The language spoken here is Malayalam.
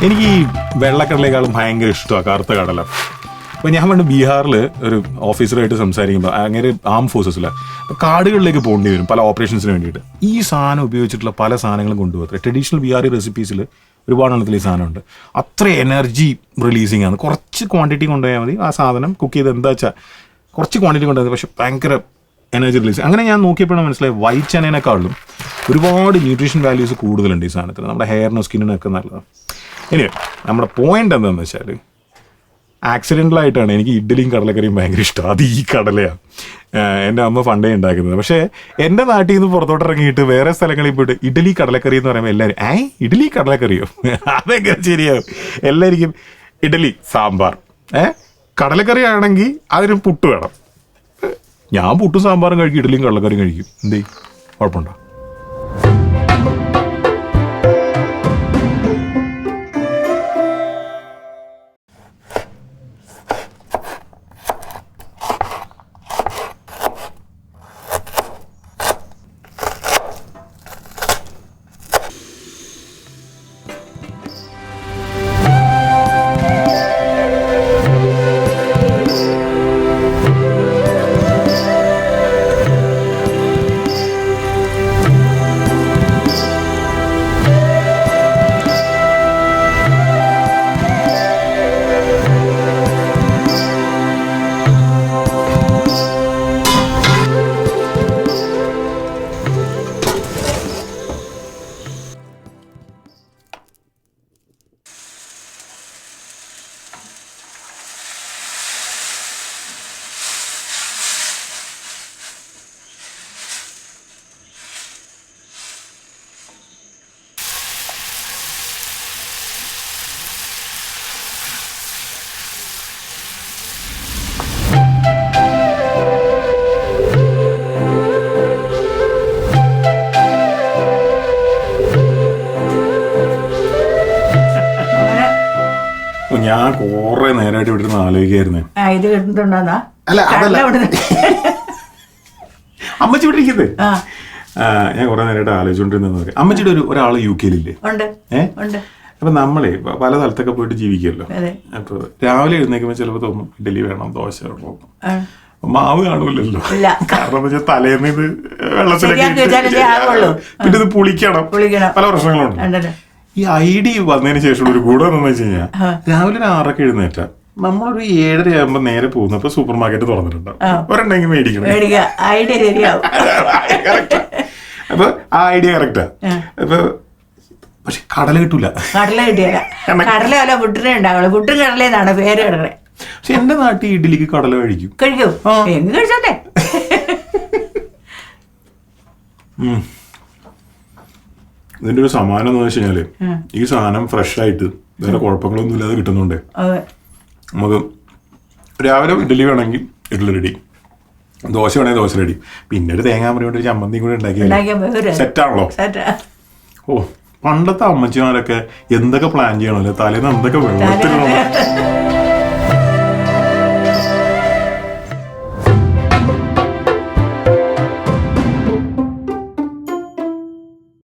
എനിക്ക് ഈ വെള്ളക്കടലേക്കാളും ഭയങ്കര ഇഷ്ടമാണ് കറുത്ത കടല. അപ്പോൾ ഞാൻ പണ്ട് ബീഹാറിൽ ഒരു ഓഫീസറായിട്ട് സംസാരിക്കുമ്പോൾ അങ്ങനെ ആം ഫോഴ്സസിലാണ്, അപ്പോൾ കാടുകളിലേക്ക് പോകേണ്ടി വരും പല ഓപ്പറേഷൻസിന് വേണ്ടിയിട്ട്. ഈ സാധനം ഉപയോഗിച്ചിട്ടുള്ള പല സാധനങ്ങളും കൊണ്ടുപോകും. ട്രഡീഷണൽ ബീഹാറി റെസിപ്പീസിൽ ഒരുപാട് എണ്ണത്തിൽ ഈ സാധനമുണ്ട്. അത്ര എനർജി റിലീസിങ് ആണ്. കുറച്ച് ക്വാണ്ടിറ്റി കൊണ്ടുപോയാൽ മതി. ആ സാധനം കുക്ക് ചെയ്ത് എന്താ വെച്ചാൽ കുറച്ച് ക്വാണ്ടിറ്റി കൊണ്ടുപോയത്, പക്ഷെ ഭയങ്കര എനർജി റിലീസ്. അങ്ങനെ ഞാൻ നോക്കിയപ്പോഴാണ് മനസ്സിലായി വൈറ്റ് ചനേനേക്കാളും ഒരുപാട് ന്യൂട്രീഷൻ വാല്യൂസ് കൂടുതലുണ്ട് ഈ സാധനത്തിന്. നമ്മുടെ ഹെയറിനും സ്കിന്നിനൊക്കെ നല്ലതാണ്. ഇനി നമ്മുടെ പോയിന്റ് എന്താണെന്ന് വെച്ചാൽ, ആക്സിഡൻ്റലായിട്ടാണ് എനിക്ക് ഇഡ്ഡലിയും കടലക്കറിയും ഭയങ്കര ഇഷ്ടം. അത് ഈ കടലയാണ് എൻ്റെ അമ്മ പണ്ടേ ഉണ്ടാക്കുന്നത്. പക്ഷേ എൻ്റെ നാട്ടിൽ നിന്ന് പുറത്തോട്ട് ഇറങ്ങിയിട്ട് വേറെ സ്ഥലങ്ങളിൽ പോയിട്ട് ഇഡ്ഡലി കടലക്കറി എന്ന് പറയുമ്പോൾ എല്ലാവരും ഇഡ്ഡലി കടലക്കറിയോ അതെങ്ങനെ ശരിയാവും? എല്ലാവർക്കും ഇഡ്ഡലി സാമ്പാർ, കടലക്കറി ആണെങ്കിൽ അതിന് പുട്ട് വേണം. ഞാൻ പുട്ടും സാമ്പാറും കഴിക്കും, ഇഡ്ഡലിയും കടലക്കറിയും കഴിക്കും. എന്തേ കുഴപ്പമുണ്ടോ? ഞാൻ കുറെ നേരമായിട്ട് ഇവിടെ നിന്ന് ആലോചിക്കായിരുന്നേ. അല്ല അതല്ല അമ്മച്ചി ഇവിടെ ഇരിക്കുന്നത്. ഞാൻ കുറെ നേരമായിട്ട് ആലോചിച്ചോണ്ടിരുന്ന അമ്മച്ചിയുടെ ഒരാൾ UK അപ്പൊ നമ്മളെ പല സ്ഥലത്തൊക്കെ പോയിട്ട് ജീവിക്കുമല്ലോ. അപ്പൊ രാവിലെ എഴുന്നേക്കുമ്പോൾ ചിലപ്പോൾ തോന്നും ഇഡ്ഡലി വേണം, ദോശ വേണം. മാവ് കാണൂലല്ലോ, കാരണം എന്താ വെച്ചാൽ തലേന്ന് ഇത് വെള്ളത്തിലൊക്കെ പിന്നെ ഇത് പുളിക്കണം, പല പ്രശ്നങ്ങളുണ്ട്. ഈ ഐഡി വന്നതിന് ശേഷമുള്ള ഒരു ഗുണം എന്താണെന്ന് വെച്ച് കഴിഞ്ഞാൽ, രാവിലെ 6 എഴുന്നേറ്റ നമ്മളൊരു 7:30 ആകുമ്പോ നേരെ പോകുന്നപ്പോ സൂപ്പർ മാർക്കറ്റ് തുറന്നിട്ടുണ്ടാവും. ഒരെണ്ണെങ്കിൽ മേടിക്കണം. അപ്പൊ ആ ഐഡിയ കറക്റ്റാ. അപ്പൊ പക്ഷെ കടല കിട്ടൂല. പക്ഷെ എന്റെ നാട്ടിൽ ഇഡ്ഡലിക്ക് കടല കഴിക്കും. ഇതിന്റെ ഒരു സമാനം എന്ന് വെച്ച് കഴിഞ്ഞാല്, ഈ സാധനം ഫ്രഷ് ആയിട്ട് വേറെ കുഴപ്പങ്ങളൊന്നും ഇല്ലാതെ കിട്ടുന്നുണ്ട്. നമുക്ക് രാവിലെ ഇഡ്ഡലി വേണമെങ്കിൽ ഇഡ്ഡലി റെഡി, ദോശ വേണമെങ്കിൽ ദോശ റെഡി, പിന്നെ ഒരു തേങ്ങാമറി കൊണ്ട് ഒരു ചമ്മന്തി കൂടെ ഉണ്ടാക്കിയാൽ സെറ്റാണല്ലോ. ഓ, പണ്ടത്തെ അമ്മച്ചിമാരൊക്കെ എന്തൊക്കെ പ്ലാൻ ചെയ്യണമല്ലോ, തലേന്ന് എന്തൊക്കെ വെള്ളത്തിലുള്ള